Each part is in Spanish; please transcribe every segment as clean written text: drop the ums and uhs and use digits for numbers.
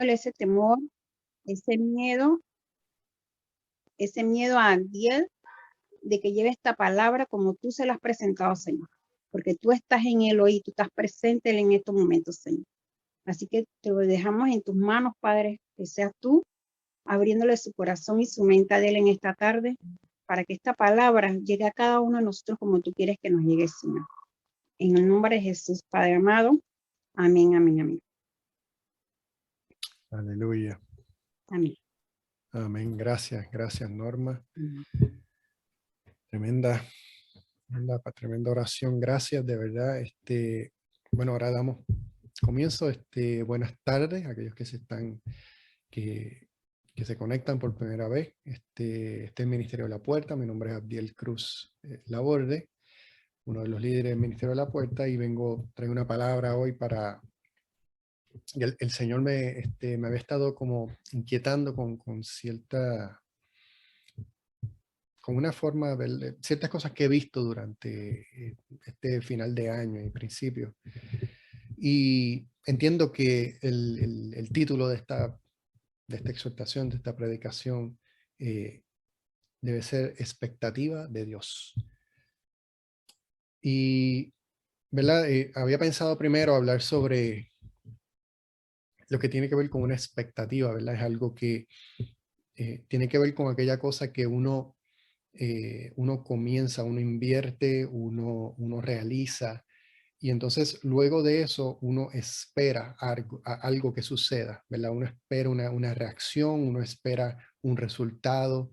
ese temor, ese miedo a Dios de que lleve esta palabra como tú se la has presentado, Señor, porque tú estás en él hoy, tú estás presente en estos momentos, Señor. Así que te lo dejamos en tus manos, Padre, que seas tú abriéndole su corazón y su mente a él en esta tarde, para que esta palabra llegue a cada uno de nosotros como tú quieres que nos llegue, Señor. En el nombre de Jesús, Padre amado. Amén, amén, amén. Aleluya. Amén. Amén. Gracias, gracias, Norma. Amén. Tremenda oración. Gracias, de verdad. Bueno, ahora damos comienzo. Buenas tardes a aquellos que que se conectan por primera vez. Este es el Ministerio de la Puerta. Mi nombre es Abdiel Cruz Laborde, uno de los líderes del Ministerio de la Puerta, y traigo una palabra hoy para... El Señor me había estado como inquietando con una forma de ver ciertas cosas que he visto durante este final de año y principio. Y entiendo que el título de esta exhortación, de esta predicación, debe ser expectativa de Dios. Y, ¿verdad? Había pensado primero hablar sobre lo que tiene que ver con una expectativa, ¿verdad? Es algo que tiene que ver con aquella cosa que uno comienza, uno invierte, uno realiza, y entonces luego de eso uno espera algo que suceda, ¿verdad? Uno espera una reacción, uno espera un resultado,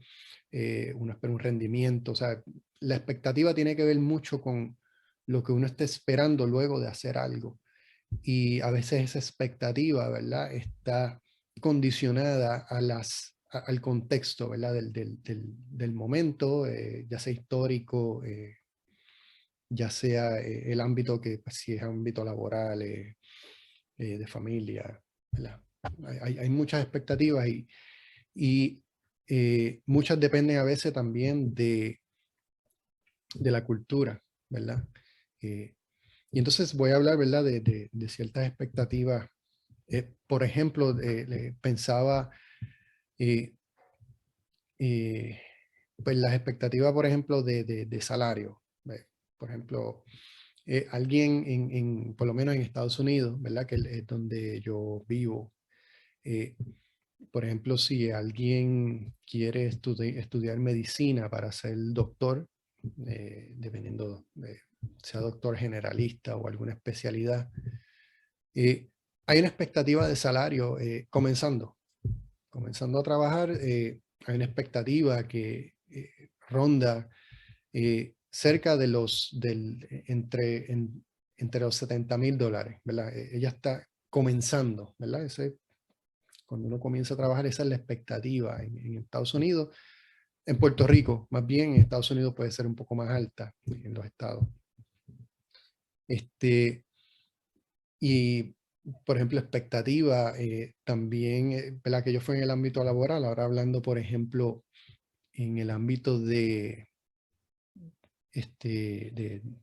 uno espera un rendimiento. O sea, la expectativa tiene que ver mucho con lo que uno está esperando luego de hacer algo. Y a veces esa expectativa, ¿verdad?, está condicionada al contexto, ¿verdad?, del momento, ya sea histórico, ya sea el ámbito que, pues, si es ámbito laboral, de familia, ¿verdad? Hay muchas expectativas y muchas dependen a veces también de la cultura, ¿verdad? Y entonces voy a hablar, ¿verdad?, de ciertas expectativas. Por ejemplo, pensaba, eh, eh, pues las expectativas, por ejemplo, de salario. Por ejemplo, alguien por lo menos en Estados Unidos, ¿verdad?, que es donde yo vivo. eh, por ejemplo, si alguien quiere estudiar medicina para ser doctor, dependiendo de sea doctor generalista o alguna especialidad, hay una expectativa de salario comenzando a trabajar. Hay una expectativa que ronda cerca de entre los $70,000, ¿verdad? Ella está comenzando, ¿verdad? Cuando uno comienza a trabajar, esa es la expectativa en Estados Unidos. En Puerto Rico, más bien, en Estados Unidos puede ser un poco más alta en los estados. Y, por ejemplo, expectativa también, ¿verdad?, que yo fui en el ámbito laboral, ahora hablando, por ejemplo, en el ámbito de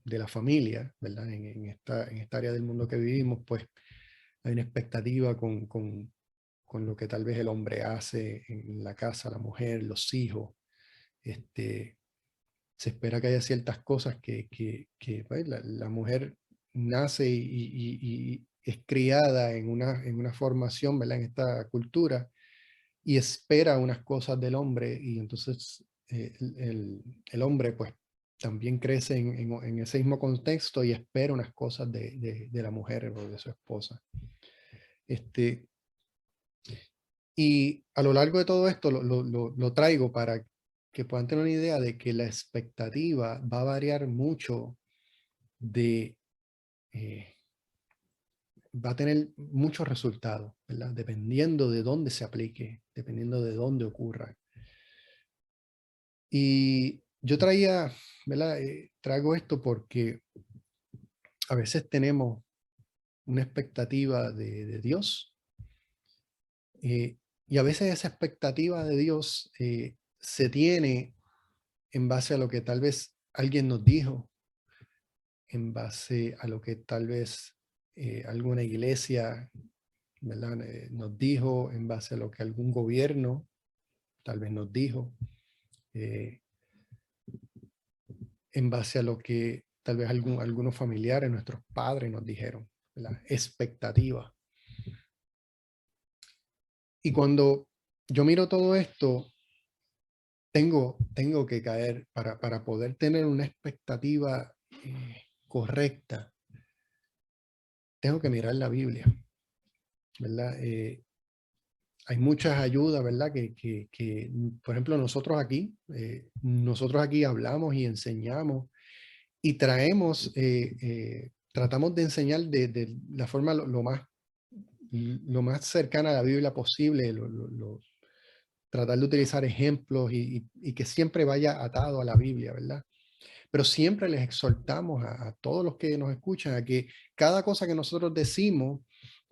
la familia, ¿verdad? En esta área del mundo que vivimos, pues hay una expectativa con lo que tal vez el hombre hace en la casa, la mujer, los hijos. Se espera que haya ciertas cosas pues, la mujer nace y es criada en una formación, ¿verdad?, en esta cultura, y espera unas cosas del hombre, y entonces el hombre pues también crece en ese mismo contexto y espera unas cosas de la mujer o de su esposa. Y a lo largo de todo esto lo traigo para que puedan tener una idea de que la expectativa va a variar mucho de, eh, va a tener muchos resultados, ¿verdad? Dependiendo de dónde se aplique, dependiendo de dónde ocurra. Y yo ¿verdad? Traigo esto porque a veces tenemos una expectativa de Dios, y a veces esa expectativa de Dios se tiene en base a lo que tal vez alguien nos dijo, en base a lo que tal vez alguna iglesia ¿verdad? Nos dijo en base a lo que algún gobierno tal vez nos dijo, eh, en base a lo que tal vez algunos familiares, nuestros padres nos dijeron, la expectativa. Y cuando yo miro todo esto, tengo que caer para poder tener una expectativa correcta. Tengo que mirar la Biblia, ¿verdad? Hay muchas ayudas, ¿verdad? Por ejemplo, nosotros aquí hablamos y enseñamos y tratamos de enseñar de la forma lo más cercana a la Biblia posible, tratar de utilizar ejemplos y que siempre vaya atado a la Biblia, ¿verdad? Pero siempre les exhortamos a todos los que nos escuchan a que cada cosa que nosotros decimos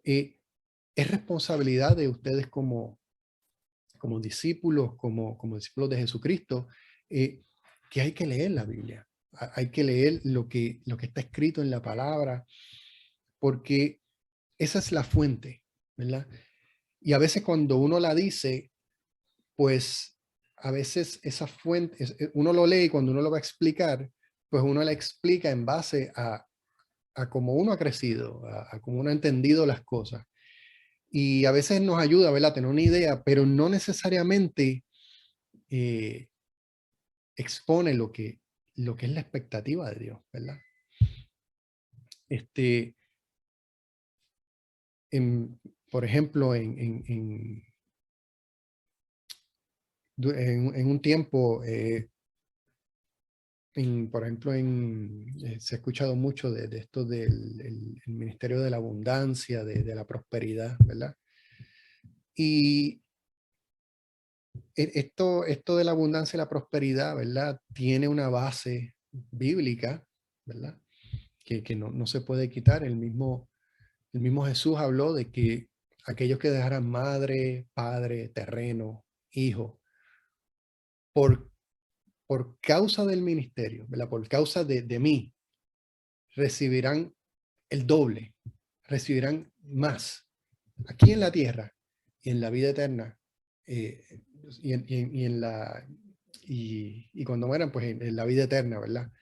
eh, es responsabilidad de ustedes como discípulos, como discípulos de Jesucristo, que hay que leer la Biblia. Hay que leer lo que está escrito en la palabra, porque esa es la fuente, ¿verdad? Y a veces cuando uno la dice, pues a veces esa fuente, uno lo lee y cuando uno lo va a explicar, pues uno la explica en base a cómo uno ha crecido, a cómo uno ha entendido las cosas. Y a veces nos ayuda, ¿verdad? A tener una idea, pero no necesariamente eh, expone lo que es la expectativa de Dios, ¿verdad? Este, por ejemplo, en un tiempo, por ejemplo, se ha escuchado mucho de esto del el Ministerio de la Abundancia, de la Prosperidad, ¿verdad? Y esto de la abundancia y la prosperidad, ¿verdad? Tiene una base bíblica, ¿verdad? Que no se puede quitar. El mismo Jesús habló de que aquellos que dejaran madre, padre, terreno, hijo, por, por causa del ministerio, ¿verdad? Por causa de mí, recibirán el doble, recibirán más aquí en la tierra y en la vida eterna eh, y en la y cuando mueran pues en la vida eterna, ¿verdad?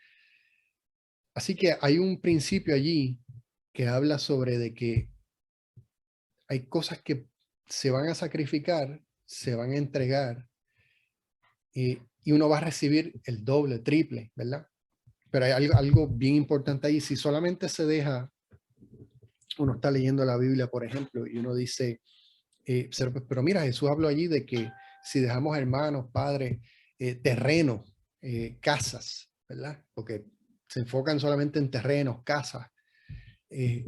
Así que hay un principio allí que habla sobre de que hay cosas que se van a sacrificar, se van a entregar y uno va a recibir el doble, triple, ¿verdad? Pero hay algo bien importante ahí. Si solamente se deja, uno está leyendo la Biblia, por ejemplo, y uno dice, pero mira, Jesús habló allí de que si dejamos hermanos, padres, terrenos, casas, ¿verdad? Porque se enfocan solamente en terrenos, casas, eh,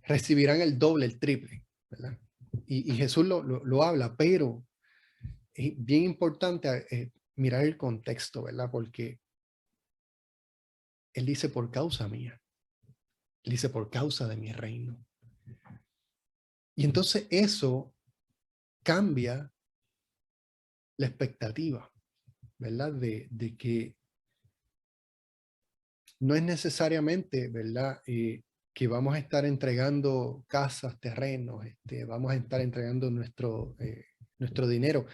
recibirán el doble, el triple, ¿verdad? Y Jesús lo habla, pero es bien importante mirar el contexto, ¿verdad? Porque Él dice por causa mía, Él dice por causa de mi reino. Y entonces eso cambia la expectativa, ¿verdad? De que no es necesariamente, ¿verdad? Que vamos a estar entregando casas, terrenos, vamos a estar entregando nuestro dinero.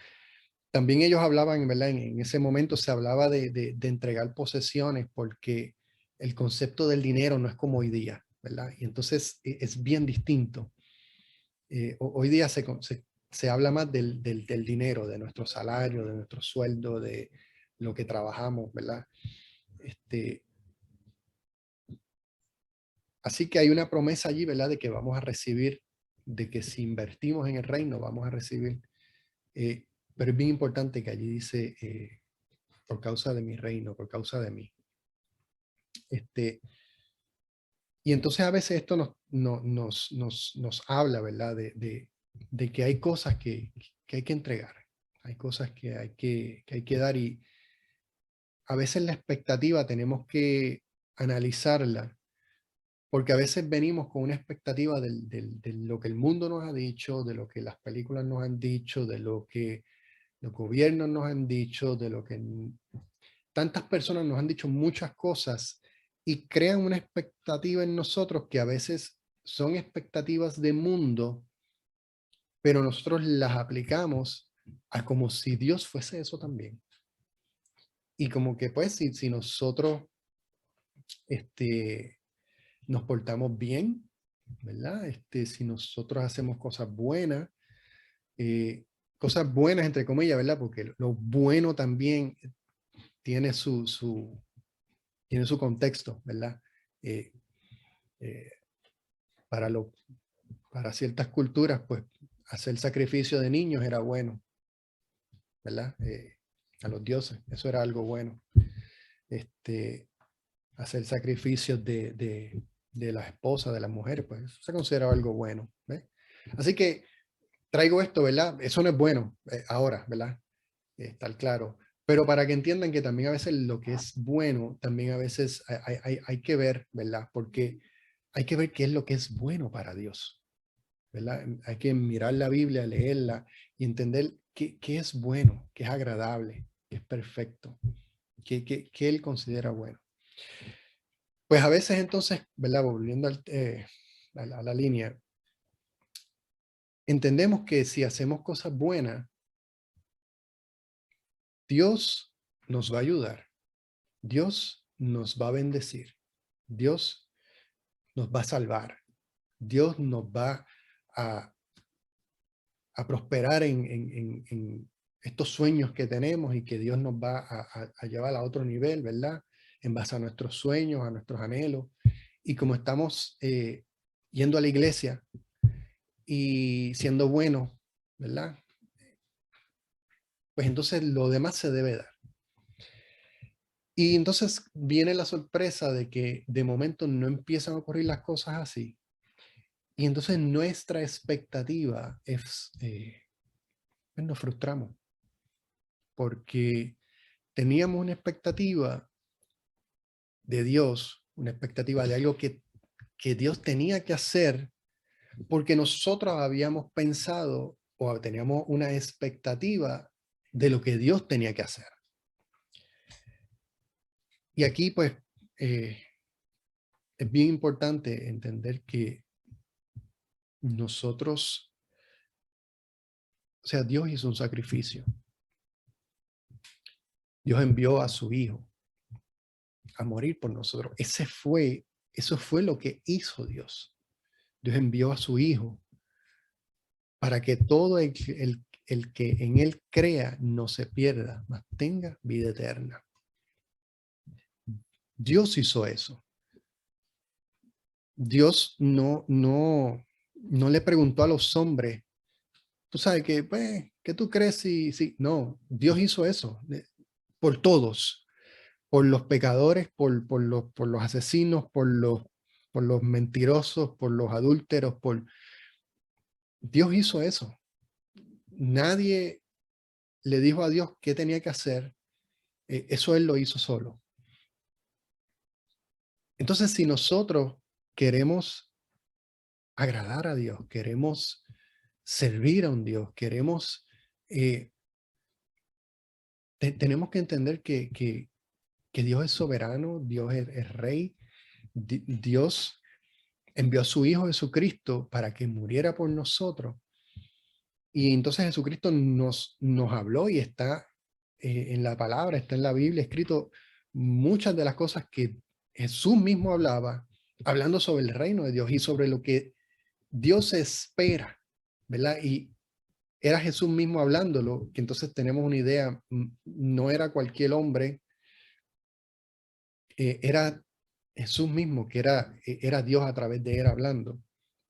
También ellos hablaban, ¿verdad? En ese momento se hablaba de entregar posesiones porque el concepto del dinero no es como hoy día, ¿verdad? Y entonces es bien distinto. Hoy día se habla más del dinero, de nuestro salario, de nuestro sueldo, de lo que trabajamos, ¿verdad? Así que hay una promesa allí, ¿verdad? De que vamos a recibir, de que si invertimos en el reino, vamos a recibir. Pero es bien importante que allí dice, por causa de mi reino, por causa de mí. Y entonces a veces esto nos habla, ¿verdad? De que hay cosas que hay que entregar, hay cosas que hay que dar y a veces la expectativa tenemos que analizarla porque a veces venimos con una expectativa de lo que el mundo nos ha dicho, de lo que las películas nos han dicho, de lo que los gobiernos nos han dicho, de lo que tantas personas nos han dicho muchas cosas y crean una expectativa en nosotros que a veces son expectativas de mundo pero nosotros las aplicamos a como si Dios fuese eso también. Y como que pues si nosotros este, nos portamos bien, ¿verdad? Si nosotros hacemos cosas buenas entre comillas, ¿verdad? Porque lo bueno también tiene tiene su contexto, ¿verdad? Eh, eh, para, para ciertas culturas, pues hacer sacrificio de niños era bueno, ¿verdad? A los dioses, eso era algo bueno. Hacer sacrificios de la esposa, de las mujeres, pues eso se considera algo bueno. ¿Ves? Así que traigo esto, ¿verdad? Eso no es bueno ahora, ¿verdad? Estar claro. Pero para que entiendan que también a veces lo que es bueno, también a veces hay que ver, ¿verdad? Porque hay que ver qué es lo que es bueno para Dios, ¿verdad? Hay que mirar la Biblia, leerla y entender qué es bueno, qué es agradable, qué es perfecto, qué Él considera bueno. Pues a veces entonces, ¿verdad? Volviendo a la línea, entendemos que si hacemos cosas buenas, Dios nos va a ayudar, Dios nos va a bendecir, Dios nos va a salvar, Dios nos va a, a prosperar en estos sueños que tenemos y que Dios nos va a llevar a otro nivel, ¿verdad? En base a nuestros sueños, a nuestros anhelos. Y como estamos yendo a la iglesia y siendo buenos, ¿verdad? Pues entonces lo demás se debe dar. Y entonces viene la sorpresa de que de momento no empiezan a ocurrir las cosas así. Y entonces nuestra expectativa es, pues nos frustramos porque teníamos una expectativa de Dios, una expectativa de algo que Dios tenía que hacer porque nosotros habíamos pensado o teníamos una expectativa de lo que Dios tenía que hacer. Y aquí pues es bien importante entender que nosotros, o sea, Dios hizo un sacrificio. Dios envió a su Hijo a morir por nosotros. Eso fue lo que hizo Dios. Dios envió a su Hijo para que todo el que en Él crea no se pierda, mas tenga vida eterna. Dios hizo eso. Dios no le preguntó a los hombres, tú sabes que, pues, ¿qué tú crees si? No, Dios hizo eso por todos, por los pecadores, por los asesinos, por los mentirosos, por los adúlteros, Dios hizo eso. Nadie le dijo a Dios qué tenía que hacer, eso Él lo hizo solo. Entonces, si nosotros queremos agradar a Dios, queremos servir a un Dios, queremos, tenemos que entender que Dios es soberano, Dios es rey, Dios envió a su Hijo Jesucristo para que muriera por nosotros. Y entonces Jesucristo nos habló y está en la palabra, está en la Biblia escrito muchas de las cosas que Jesús mismo hablaba, hablando sobre el reino de Dios y sobre lo que Dios espera, ¿verdad? Y era Jesús mismo hablándolo, que entonces tenemos una idea, no era cualquier hombre, era Jesús mismo, que era Dios a través de él hablando.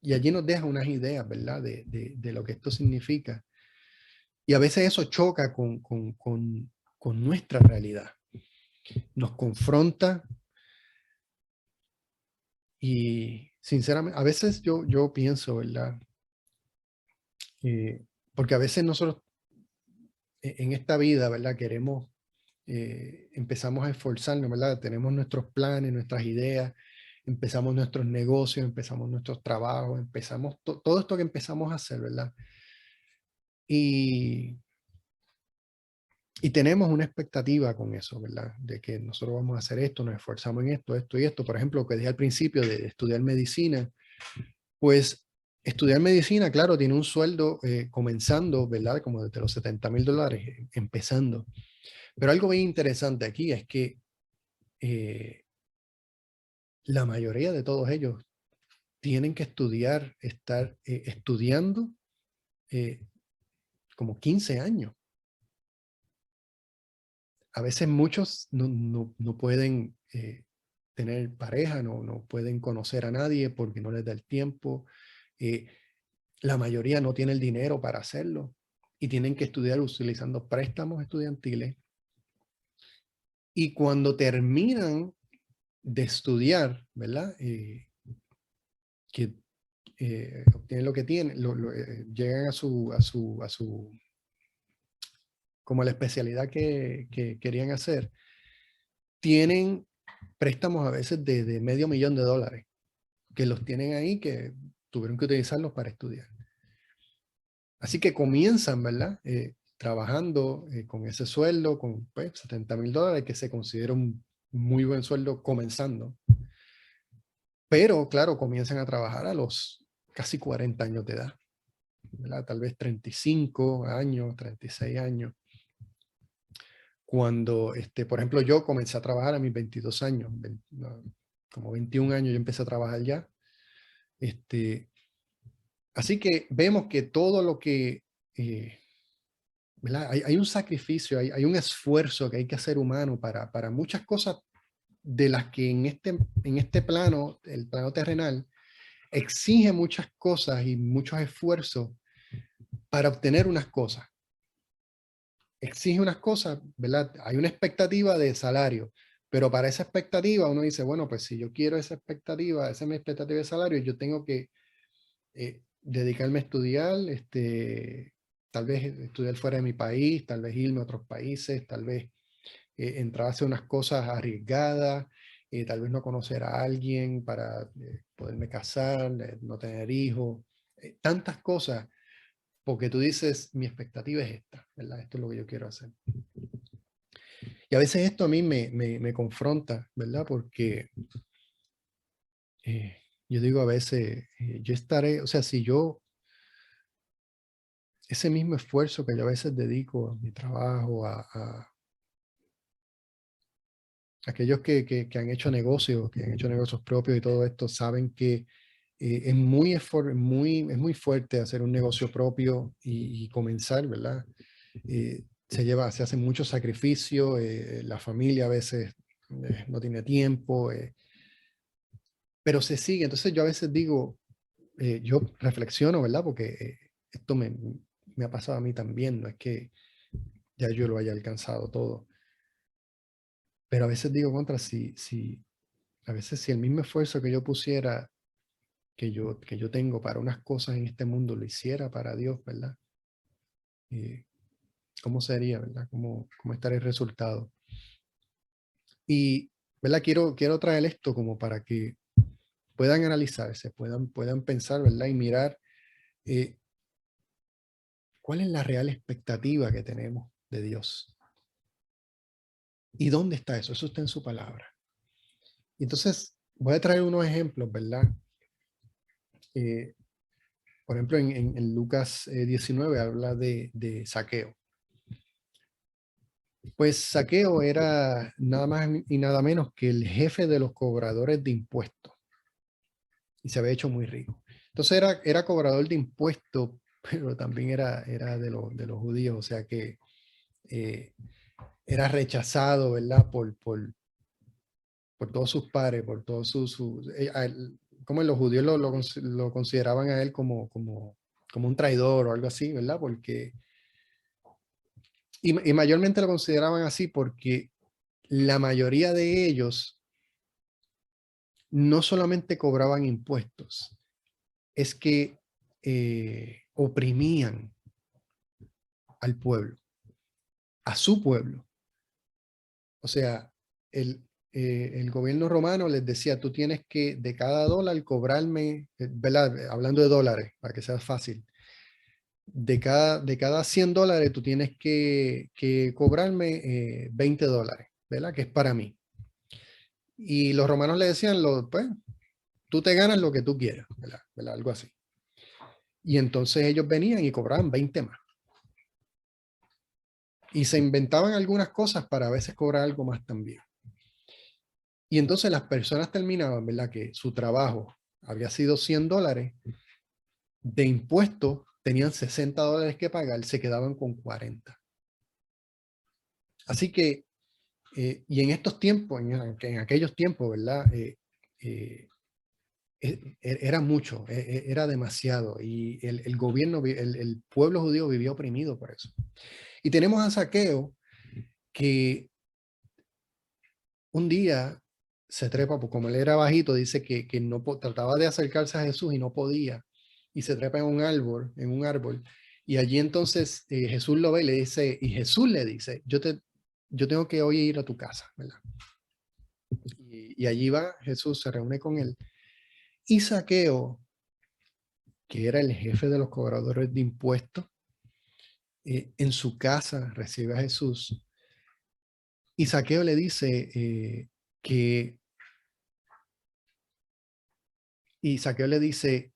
Y allí nos deja unas ideas, ¿verdad? De lo que esto significa. Y a veces eso choca con nuestra realidad. Nos confronta y sinceramente, a veces yo pienso, ¿verdad? Porque a veces nosotros en esta vida, ¿verdad? Empezamos a esforzarnos, ¿verdad? Tenemos nuestros planes, nuestras ideas, empezamos nuestros negocios, empezamos nuestros trabajos, empezamos todo esto que empezamos a hacer, ¿verdad? Y tenemos una expectativa con eso, ¿verdad? De que nosotros vamos a hacer esto, nos esforzamos en esto, esto y esto. Por ejemplo, lo que dije al principio de estudiar medicina, pues Estudiar medicina, claro, tiene un sueldo comenzando, ¿verdad? Como desde los $70,000, empezando. Pero algo bien interesante aquí es que la mayoría de todos ellos tienen que estudiar, estar estudiando como 15 años. A veces muchos no pueden tener pareja, no pueden conocer a nadie porque no les da el tiempo. La mayoría no tiene el dinero para hacerlo y tienen que estudiar utilizando préstamos estudiantiles. Y cuando terminan de estudiar, ¿verdad? Que obtienen lo que tienen, llegan como a la especialidad que querían hacer, tienen préstamos a veces de $500,000 que los tienen ahí, que tuvieron que utilizarlos para estudiar. Así que comienzan, ¿verdad? Trabajando con ese sueldo, con pues, $70,000, que se considera un muy buen sueldo comenzando. Pero, claro, comienzan a trabajar a los casi 40 años de edad, ¿verdad? Tal vez 35 años, 36 años. Cuando, por ejemplo, yo comencé a trabajar a mis 22 años, como 21 años yo empecé a trabajar ya. Así que vemos que todo lo que, ¿verdad? Hay un sacrificio, hay un esfuerzo que hay que hacer humano para muchas cosas de las que en este plano, el plano terrenal, exige muchas cosas y muchos esfuerzos para obtener unas cosas. Exige unas cosas, ¿verdad? Hay una expectativa de salario, pero para esa expectativa uno dice, bueno, pues si yo quiero esa expectativa, esa es mi expectativa de salario, yo tengo que dedicarme a estudiar, tal vez estudiar fuera de mi país, tal vez irme a otros países, tal vez entrar a hacer unas cosas arriesgadas, tal vez no conocer a alguien para poderme casar, no tener hijos, tantas cosas, porque tú dices, mi expectativa es esta, ¿verdad? Esto es lo que yo quiero hacer. Y a veces esto a mí me confronta, ¿verdad? Porque yo digo a veces, yo estaré, o sea, si yo ese mismo esfuerzo que yo a veces dedico a mi trabajo, a aquellos que han hecho negocios, que han hecho negocios propios y todo esto, saben que es muy fuerte hacer un negocio propio y comenzar, ¿verdad? Se hace mucho sacrificio, la familia a veces no tiene tiempo, pero se sigue. Entonces yo a veces digo, yo reflexiono, ¿verdad? Porque esto me ha pasado a mí también, no es que ya yo lo haya alcanzado todo. Pero a veces digo a veces si el mismo esfuerzo que yo pusiera, que yo tengo para unas cosas en este mundo, lo hiciera para Dios, ¿verdad? ¿Cómo sería, verdad? ¿Cómo estaría el resultado? Y, ¿verdad? Quiero traer esto como para que puedan analizarse, puedan pensar, ¿verdad? Y mirar eh, cuál es la real expectativa que tenemos de Dios. ¿Y dónde está eso? Eso está en su palabra. Y entonces, voy a traer unos ejemplos, ¿verdad? Por ejemplo, en Lucas 19 habla de Zaqueo. Pues Zaqueo era nada más y nada menos que el jefe de los cobradores de impuestos y se había hecho muy rico. Entonces era cobrador de impuestos, pero también era de los judíos, o sea que era rechazado, ¿verdad? Por todos sus pares, por todos como los judíos lo consideraban a él como un traidor o algo así, ¿verdad? Porque, y mayormente lo consideraban así porque la mayoría de ellos no solamente cobraban impuestos, es que oprimían al pueblo, a su pueblo. O sea, el gobierno romano les decía, tú tienes que de cada dólar cobrarme, ¿verdad? Hablando de dólares, para que sea fácil, de cada $100 tú tienes que cobrarme $20, ¿verdad? Que es para mí. Y los romanos le decían, pues, tú te ganas lo que tú quieras, ¿verdad? Algo así. Y entonces ellos venían y cobraban 20 más. Y se inventaban algunas cosas para a veces cobrar algo más también. Y entonces las personas terminaban, ¿verdad? Que su trabajo había sido $100, de impuestos tenían $60 que pagar, se quedaban con 40. Así que, y en estos tiempos, en aquellos tiempos, ¿verdad? Era mucho, era demasiado. Y el gobierno, el pueblo judío vivía oprimido por eso. Y tenemos a Zaqueo que un día se trepa, pues como él era bajito, dice que no trataba de acercarse a Jesús y no podía. Y se trepa en un árbol. Y allí entonces Jesús lo ve y le dice, y Jesús le dice, yo tengo que hoy ir a tu casa, ¿verdad? Y allí va Jesús, se reúne con él. Y Zaqueo, que era el jefe de los cobradores de impuestos, en su casa recibe a Jesús. Y Zaqueo le dice que, y Zaqueo le dice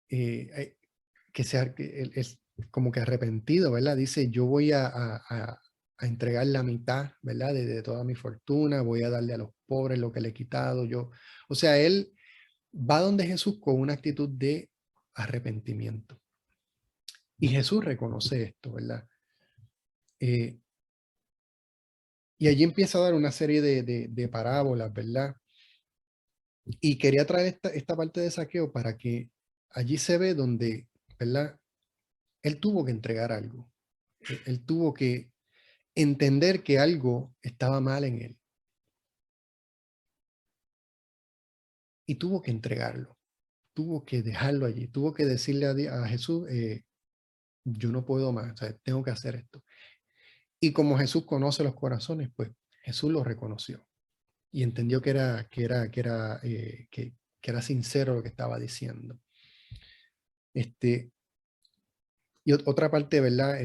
que sea que él es como que arrepentido, ¿verdad? Dice, yo voy a entregar la mitad, ¿verdad? De toda mi fortuna, voy a darle a los pobres lo que le he quitado. O sea, él va donde Jesús con una actitud de arrepentimiento. Y Jesús reconoce esto, ¿verdad? Y allí empieza a dar una serie de parábolas, ¿verdad? Y quería traer esta parte de Zaqueo para que allí se ve donde, ¿verdad? Él tuvo que entregar algo. Él tuvo que entender que algo estaba mal en él. Y tuvo que entregarlo. Tuvo que dejarlo allí. Tuvo que decirle a Jesús, yo no puedo más, o sea, tengo que hacer esto. Y como Jesús conoce los corazones, pues Jesús lo reconoció y entendió que era sincero lo que estaba diciendo. Y otra parte, ¿verdad?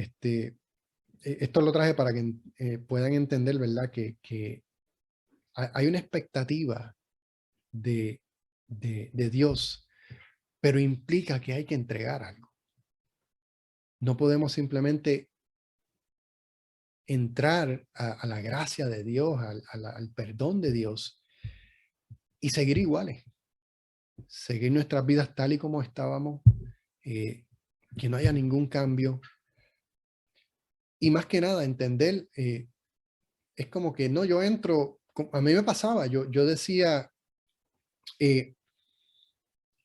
Esto lo traje para que puedan entender, ¿verdad? Que hay una expectativa de Dios, pero implica que hay que entregar algo. No podemos simplemente entrar a la gracia de Dios, al perdón de Dios y seguir iguales. Seguir nuestras vidas tal y como estábamos, que no haya ningún cambio. Y más que nada, entender, es como que no, yo entro, a mí me pasaba, yo decía,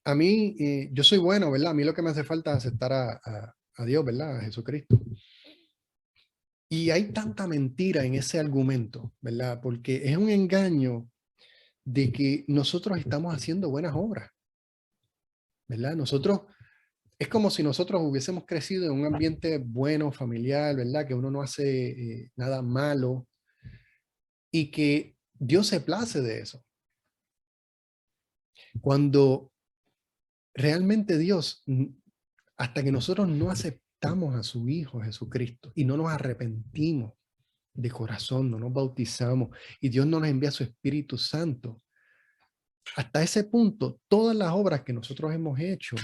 a mí, yo soy bueno, ¿verdad? A mí lo que me hace falta es aceptar a Dios, ¿verdad? A Jesucristo. Y hay tanta mentira en ese argumento, ¿verdad? Porque es un engaño de que nosotros estamos haciendo buenas obras, ¿verdad? Es como si nosotros hubiésemos crecido en un ambiente bueno, familiar, ¿verdad? Que uno no hace nada malo y que Dios se place de eso. Cuando realmente Dios, hasta que nosotros no aceptamos a su Hijo Jesucristo y no nos arrepentimos de corazón, no nos bautizamos y Dios no nos envía su Espíritu Santo, hasta ese punto, todas las obras que nosotros hemos hecho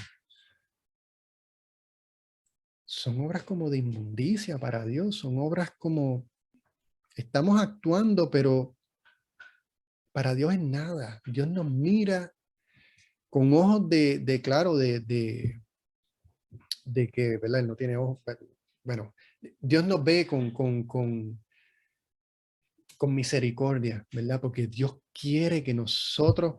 son obras como de inmundicia para Dios, son obras como estamos actuando, pero para Dios es nada. Dios nos mira con ojos claro, de que, ¿verdad? Él no tiene ojos, pero, bueno, Dios nos ve con misericordia, ¿verdad? Porque Dios quiere que nosotros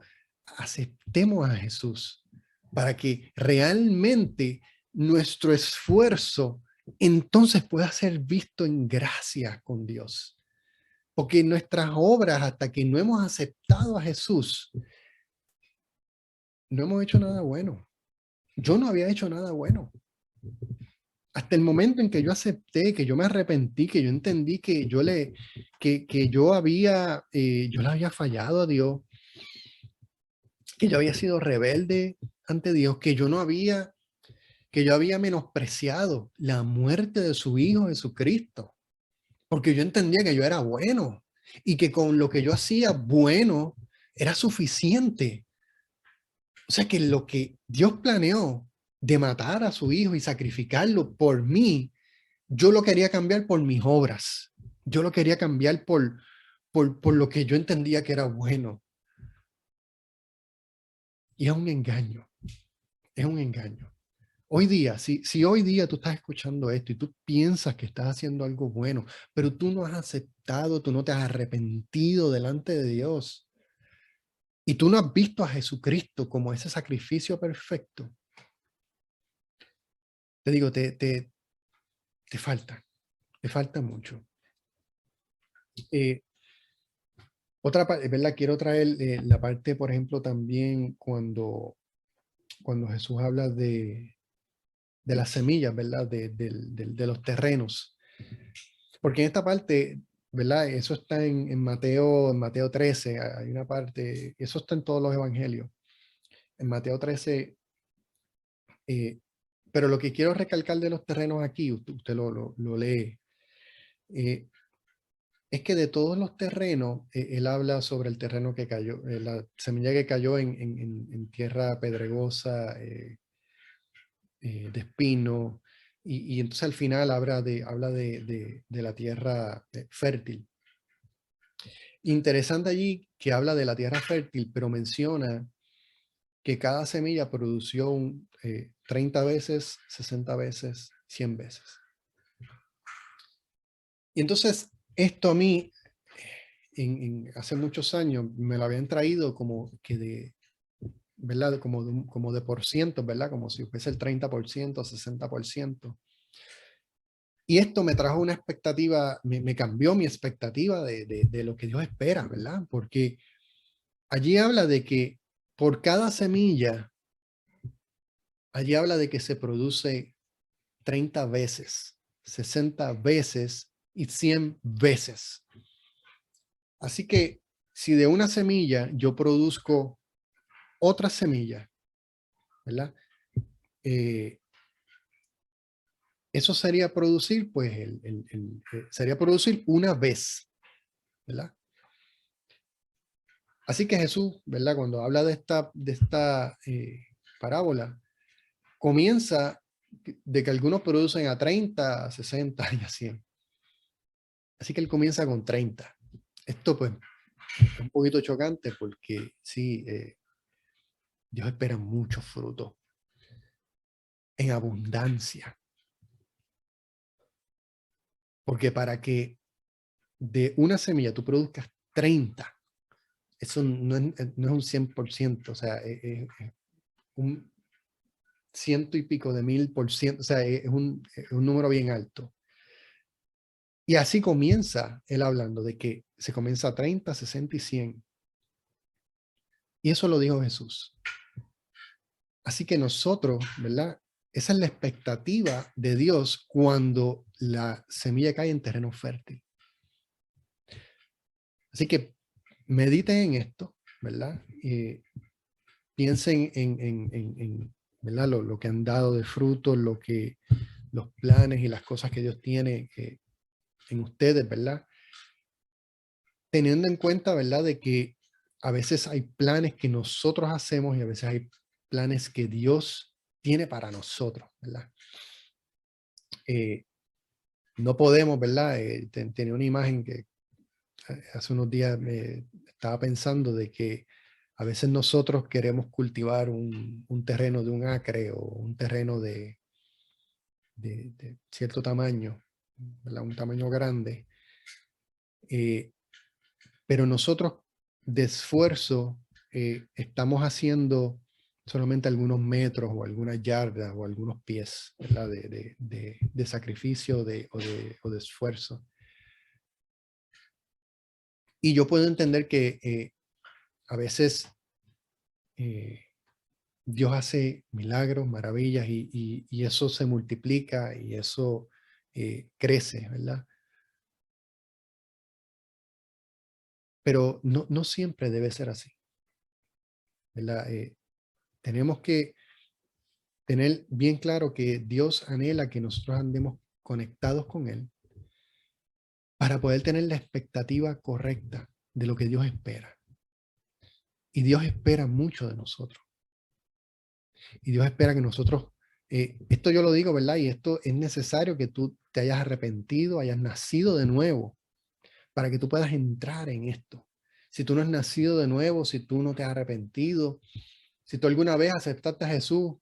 aceptemos a Jesús para que realmente nuestro esfuerzo entonces pueda ser visto en gracia con Dios. Porque nuestras obras, hasta que no hemos aceptado a Jesús, no hemos hecho nada bueno. Yo no había hecho nada bueno. Hasta el momento en que yo acepté, que yo me arrepentí, que yo entendí que yo le había fallado a Dios, que yo había sido rebelde ante Dios, que yo había menospreciado la muerte de su Hijo Jesucristo, porque yo entendía que yo era bueno y que con lo que yo hacía bueno era suficiente. O sea que lo que Dios planeó de matar a su hijo y sacrificarlo por mí, yo lo quería cambiar por mis obras. Yo lo quería cambiar por lo que yo entendía que era bueno. Y es un engaño. Es un engaño. Hoy día, si hoy día tú estás escuchando esto y tú piensas que estás haciendo algo bueno, pero tú no has aceptado, tú no te has arrepentido delante de Dios, y tú no has visto a Jesucristo como ese sacrificio perfecto, te digo, te falta mucho. Otra parte, ¿verdad? Quiero traer la parte, por ejemplo, también cuando Jesús habla de las semillas, ¿verdad? De los terrenos. Porque en esta parte, ¿verdad? Eso está en Mateo 13, hay una parte, eso está en todos los evangelios. En Mateo 13, pero lo que quiero recalcar de los terrenos aquí, usted lo lee, es que de todos los terrenos, él habla sobre el terreno que cayó, la semilla que cayó en tierra pedregosa, de espino, y entonces al final habla de la tierra fértil. Interesante allí que habla de la tierra fértil, pero menciona que cada semilla produció 30 veces, 60 veces, 100 veces. Y entonces esto a mí, hace muchos años, me lo habían traído como que ¿verdad? Como de por ciento, ¿verdad? Como si fuese el 30%, 60%. Y esto me trajo una expectativa, me cambió mi expectativa de lo que Dios espera, ¿verdad? Porque allí habla de que por cada semilla, allí habla de que se produce 30 veces, 60 veces y 100 veces. Así que si de una semilla yo produzco otra semilla, ¿verdad? Eso sería producir, pues, sería producir una vez, ¿verdad? Así que Jesús, ¿verdad? Cuando habla de esta parábola, comienza de que algunos producen a 30, a 60 y a 100. Así que él comienza con 30. Esto, pues, es un poquito chocante porque sí, Dios espera mucho fruto en abundancia. Porque para que de una semilla tú produzcas 30, eso no es un 100%, o sea, es un ciento y pico de 1000%, o sea, es un número bien alto. Y así comienza él hablando de que se comienza a 30, 60 y 100. Y eso lo dijo Jesús. Así que nosotros, ¿verdad? Esa es la expectativa de Dios cuando la semilla cae en terreno fértil. Así que mediten en esto, ¿verdad? Piensen ¿verdad? Lo que han dado de fruto, los planes y las cosas que Dios tiene en ustedes, ¿verdad? Teniendo en cuenta, ¿verdad? De que a veces hay planes que nosotros hacemos y a veces hay planes que Dios tiene para nosotros, ¿verdad? No podemos, ¿verdad? Tenía una imagen que hace unos días me estaba pensando de que a veces nosotros queremos cultivar un terreno de un acre o un terreno de cierto tamaño, ¿verdad? Un tamaño grande, pero nosotros de esfuerzo estamos haciendo solamente algunos metros o algunas yardas o algunos pies, ¿verdad? De sacrificio o de esfuerzo. Y yo puedo entender que a veces Dios hace milagros, maravillas y eso se multiplica y eso crece, ¿verdad? Pero no siempre debe ser así, ¿verdad? Tenemos que tener bien claro que Dios anhela que nosotros andemos conectados con Él para poder tener la expectativa correcta de lo que Dios espera. Y Dios espera mucho de nosotros. Y Dios espera que nosotros Esto yo lo digo, ¿verdad? Y esto es necesario que tú te hayas arrepentido, hayas nacido de nuevo, para que tú puedas entrar en esto. Si tú no has nacido de nuevo, si tú no te has arrepentido, si tú alguna vez aceptaste a Jesús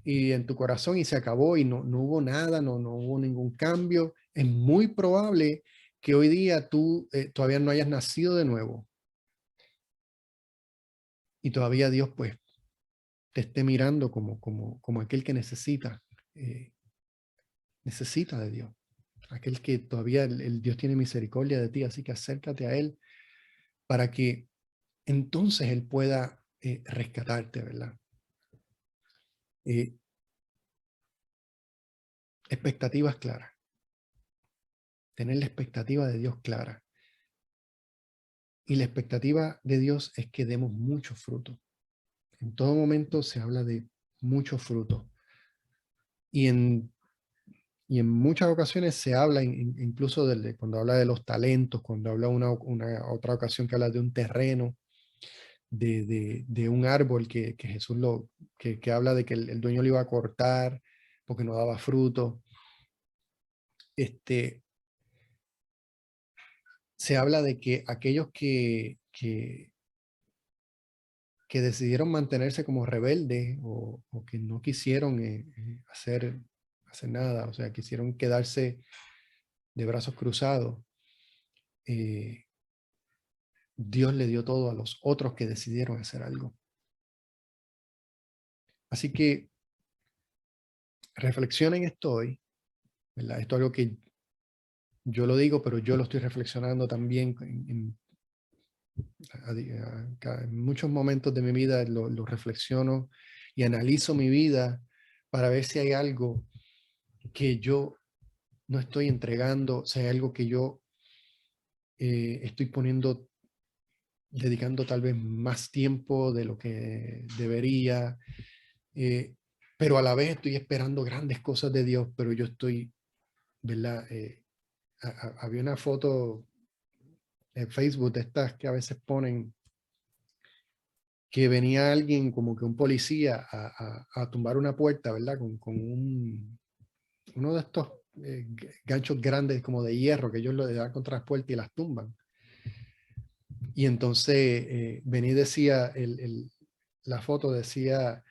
y en tu corazón y se acabó y no hubo nada, no hubo ningún cambio, es muy probable que hoy día tú todavía no hayas nacido de nuevo y todavía Dios pues te esté mirando como aquel que eh, necesita de Dios, aquel que todavía el Dios tiene misericordia de ti, así que acércate a Él para que entonces Él pueda rescatarte, ¿verdad? Expectativas claras, tener la expectativa de Dios clara. Y la expectativa de Dios es que demos mucho fruto. En todo momento se habla de mucho fruto. Y y en muchas ocasiones se habla incluso cuando habla de los talentos, cuando habla una otra ocasión que habla de un terreno, de un árbol que Jesús que habla de que el dueño lo iba a cortar porque no daba fruto. Se habla de que aquellos que decidieron mantenerse como rebeldes o que no quisieron hacer nada, o sea, quisieron quedarse de brazos cruzados, eh, Dios le dio todo a los otros que decidieron hacer algo. Así que reflexionen esto hoy, ¿verdad? Esto es algo que yo lo digo, pero yo lo estoy reflexionando también en muchos momentos de mi vida, lo reflexiono y analizo mi vida para ver si hay algo que yo no estoy entregando, si hay algo que yo estoy dedicando tal vez más tiempo de lo que debería, eh, pero a la vez estoy esperando grandes cosas de Dios, pero yo estoy, ¿verdad? Había una foto en Facebook de estas que a veces ponen que venía alguien como que un policía a tumbar una puerta, ¿verdad? Con uno de estos ganchos grandes como de hierro que ellos le dan contra las puertas y las tumban. Y entonces venía y decía, la foto decía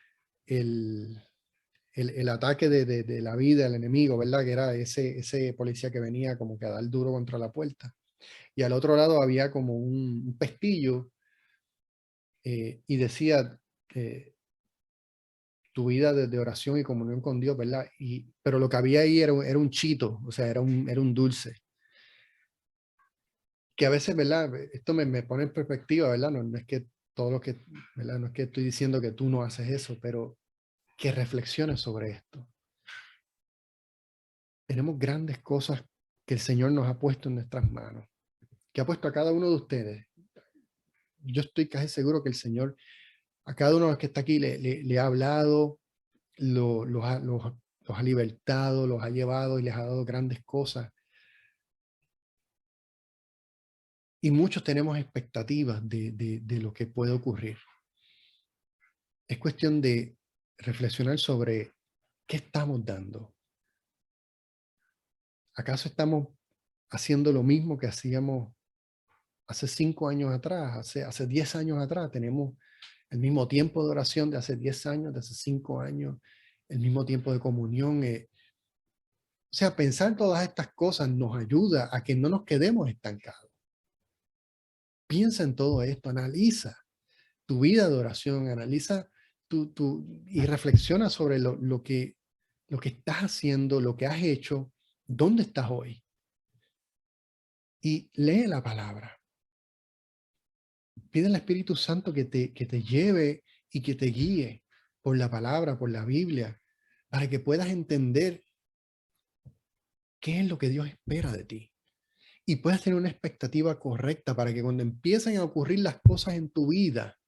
el, el ataque de la vida del enemigo, ¿verdad? Que era ese policía que venía como que a dar duro contra la puerta. Y al otro lado había como un pestillo y decía tu vida de oración y comunión con Dios, ¿verdad? Pero lo que había ahí era un chito, o sea, era un dulce. Que a veces, ¿verdad? Esto me pone en perspectiva, ¿verdad? No es que todo lo que, ¿verdad? No es que estoy diciendo que tú no haces eso, pero que reflexiones sobre esto. Tenemos grandes cosas que el Señor nos ha puesto en nuestras manos, que ha puesto a cada uno de ustedes. Yo estoy casi seguro que el Señor a cada uno de los que está aquí le ha hablado, los ha libertado, los ha llevado y les ha dado grandes cosas. Y muchos tenemos expectativas de lo que puede ocurrir. Es cuestión de reflexionar sobre qué estamos dando. ¿Acaso estamos haciendo lo mismo que hacíamos hace 5 años atrás, hace 10 años atrás? Tenemos el mismo tiempo de oración de hace 10 años, de hace 5 años, el mismo tiempo de comunión. O sea, pensar todas estas cosas nos ayuda a que no nos quedemos estancados. Piensa en todo esto, analiza tu vida de oración, analiza y reflexiona sobre lo que estás haciendo, lo que has hecho, dónde estás hoy. Y lee la palabra. Pide al Espíritu Santo que te lleve y que te guíe por la palabra, por la Biblia, para que puedas entender qué es lo que Dios espera de ti. Y puedas tener una expectativa correcta para que cuando empiecen a ocurrir las cosas en tu vida,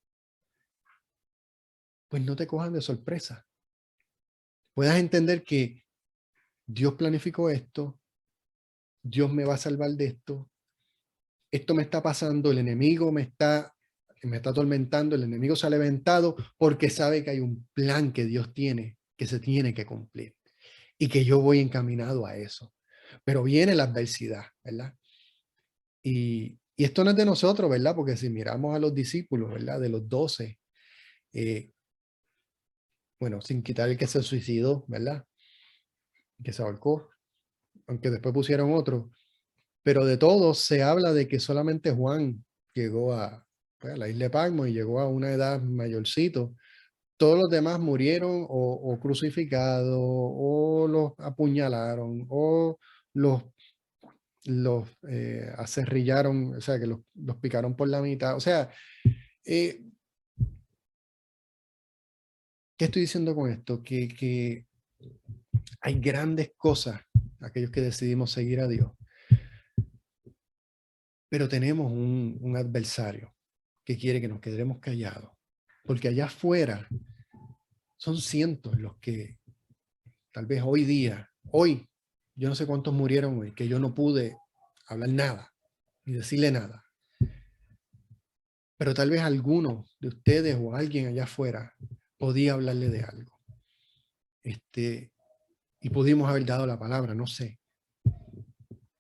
pues no te cojan de sorpresa. Puedas entender que Dios planificó esto, Dios me va a salvar de esto me está pasando, el enemigo me está atormentando, el enemigo se ha levantado porque sabe que hay un plan que Dios tiene que se tiene que cumplir y que yo voy encaminado a eso. Pero viene la adversidad, ¿verdad? Y esto no es de nosotros, ¿verdad? Porque si miramos a los discípulos, ¿verdad? De los 12, eh, bueno, sin quitar el que se suicidó, ¿verdad? Que se ahorcó, aunque después pusieron otro, pero de todos se habla de que solamente Juan llegó pues, a la isla de Patmos y llegó a una edad mayorcito. Todos los demás murieron o crucificados, o los apuñalaron, o los acerrillaron, o sea, que los picaron por la mitad. O sea, ¿qué estoy diciendo con esto? Que hay grandes cosas, aquellos que decidimos seguir a Dios, pero tenemos un adversario que quiere que nos quedemos callados, porque allá afuera son cientos los que tal vez hoy, yo no sé cuántos murieron hoy, que yo no pude hablar nada, ni decirle nada. Pero tal vez alguno de ustedes o alguien allá afuera podía hablarle de algo. Y pudimos haber dado la palabra, no sé.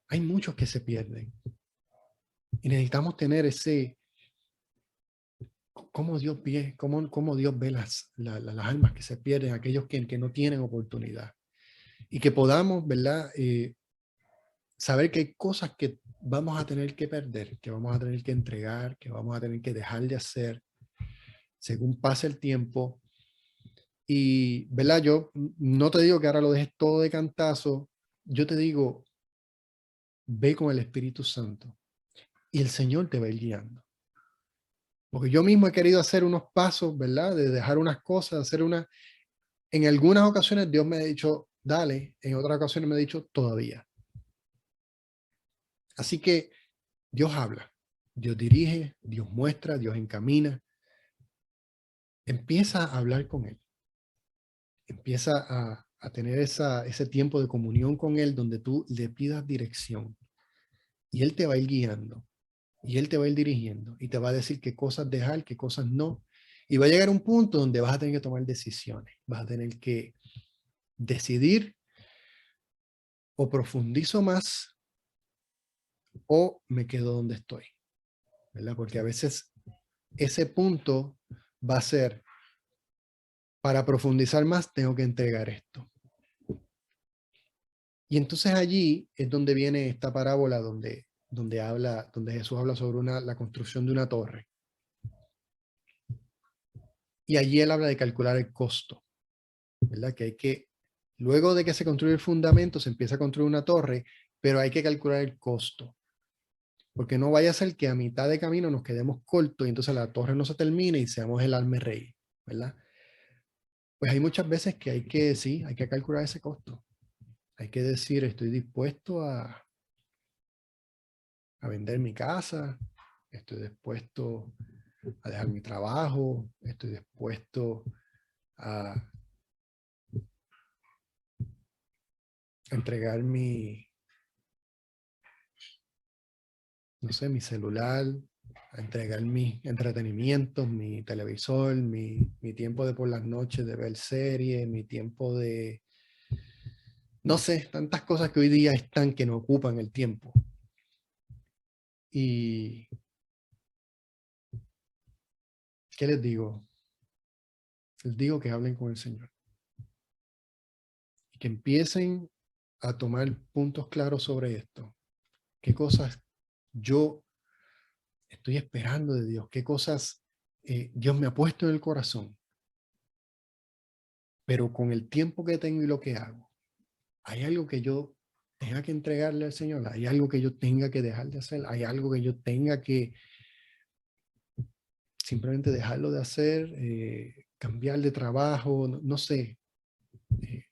Hay muchos que se pierden. Y necesitamos tener cómo Dios ve, cómo Dios ve las almas que se pierden, aquellos que no tienen oportunidad. Y que podamos, ¿verdad? Saber que hay cosas que vamos a tener que perder, que vamos a tener que entregar, que vamos a tener que dejar de hacer según pase el tiempo. Y, ¿verdad? Yo no te digo que ahora lo dejes todo de cantazo, yo te digo, ve con el Espíritu Santo y el Señor te va a ir guiando. Porque yo mismo he querido hacer unos pasos, ¿verdad? De dejar unas cosas, en algunas ocasiones Dios me ha dicho, dale, en otras ocasiones me ha dicho, todavía. Así que Dios habla, Dios dirige, Dios muestra, Dios encamina. Empieza a hablar con Él. Empieza a tener ese tiempo de comunión con Él donde tú le pidas dirección. Y Él te va a ir guiando. Y Él te va a ir dirigiendo. Y te va a decir qué cosas dejar, qué cosas no. Y va a llegar un punto donde vas a tener que tomar decisiones. Vas a tener que decidir o profundizo más o me quedo donde estoy. ¿Verdad? Porque a veces ese punto va a ser, para profundizar más, tengo que entregar esto. Y entonces allí es donde viene esta parábola donde Jesús habla sobre la construcción de una torre. Y allí él habla de calcular el costo, ¿verdad? Luego de que se construye el fundamento, se empieza a construir una torre, pero hay que calcular el costo. Porque no vaya a ser que a mitad de camino nos quedemos cortos y entonces la torre no se termine y seamos el alma rey, ¿verdad? Pues hay muchas veces que hay que calcular ese costo. Hay que decir, estoy dispuesto a vender mi casa, estoy dispuesto a dejar mi trabajo, estoy dispuesto a entregar mi celular, a entregar mis entretenimientos, mi televisor, mi tiempo de por las noches de ver series, mi tiempo de, no sé, tantas cosas que hoy día están que nos ocupan el tiempo. Y, ¿qué les digo? Les digo que hablen con el Señor. Y que empiecen a tomar puntos claros sobre esto. ¿Qué cosas yo estoy esperando de Dios? ¿Qué cosas Dios me ha puesto en el corazón? Pero con el tiempo que tengo y lo que hago, ¿hay algo que yo tenga que entregarle al Señor? ¿Hay algo que yo tenga que dejar de hacer? ¿Hay algo que yo tenga que simplemente dejarlo de hacer? ¿Cambiar de trabajo? No sé. Eh,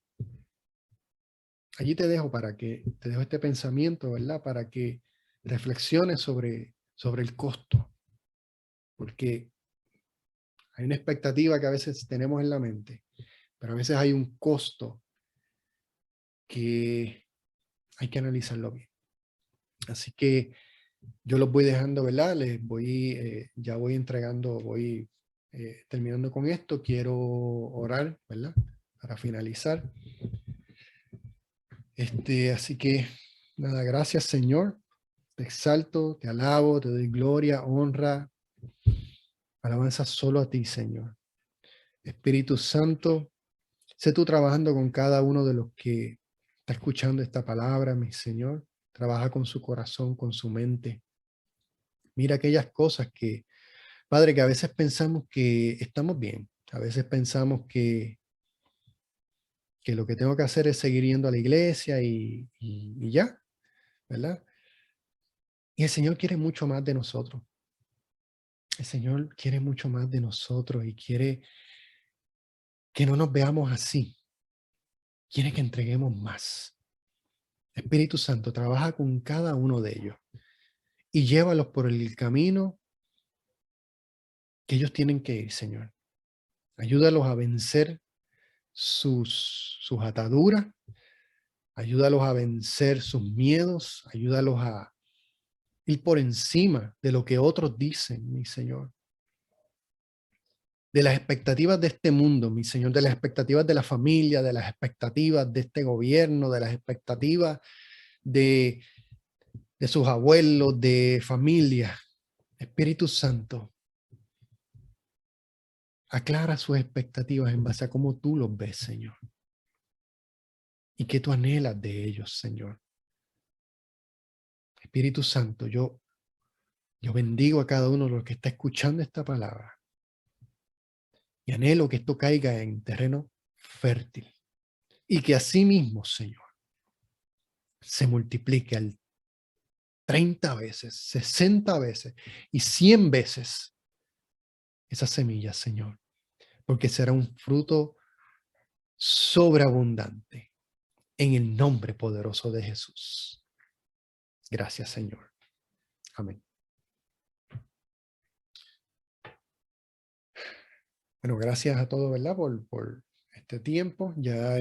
Allí te dejo te dejo este pensamiento, ¿verdad? Para que reflexiones sobre el costo. Porque hay una expectativa que a veces tenemos en la mente, pero a veces hay un costo que hay que analizarlo bien. Así que yo los voy dejando, ¿verdad? Ya voy entregando, voy terminando con esto. Quiero orar, ¿verdad? para finalizar. Así que, nada, gracias, Señor. Te exalto, te alabo, te doy gloria, honra, alabanza solo a ti, Señor. Espíritu Santo, sé tú trabajando con cada uno de los que está escuchando esta palabra, mi Señor. Trabaja con su corazón, con su mente. Mira aquellas cosas que, Padre, que a veces pensamos que estamos bien. A veces pensamos que lo que tengo que hacer es seguir yendo a la iglesia y ya, ¿verdad? Y el Señor quiere mucho más de nosotros. El Señor quiere mucho más de nosotros y quiere que no nos veamos así. Quiere que entreguemos más. Espíritu Santo, trabaja con cada uno de ellos y llévalos por el camino que ellos tienen que ir, Señor. Ayúdalos a vencer sus ataduras, ayúdalos a vencer sus miedos, ayúdalos a ir por encima de lo que otros dicen, mi Señor. De las expectativas de este mundo, mi Señor, de las expectativas de la familia, de las expectativas de este gobierno, de las expectativas de sus abuelos, de familia. Espíritu Santo, aclara sus expectativas en base a cómo tú los ves, Señor. Y qué tú anhelas de ellos, Señor. Espíritu Santo, yo bendigo a cada uno de los que está escuchando esta palabra. Y anhelo que esto caiga en terreno fértil. Y que así mismo, Señor, se multiplique al 30 veces, 60 veces y 100 veces esas semillas, Señor. Porque será un fruto sobreabundante en el nombre poderoso de Jesús. Gracias, Señor. Amén. Bueno, gracias a todos, ¿verdad? Por este tiempo. Ya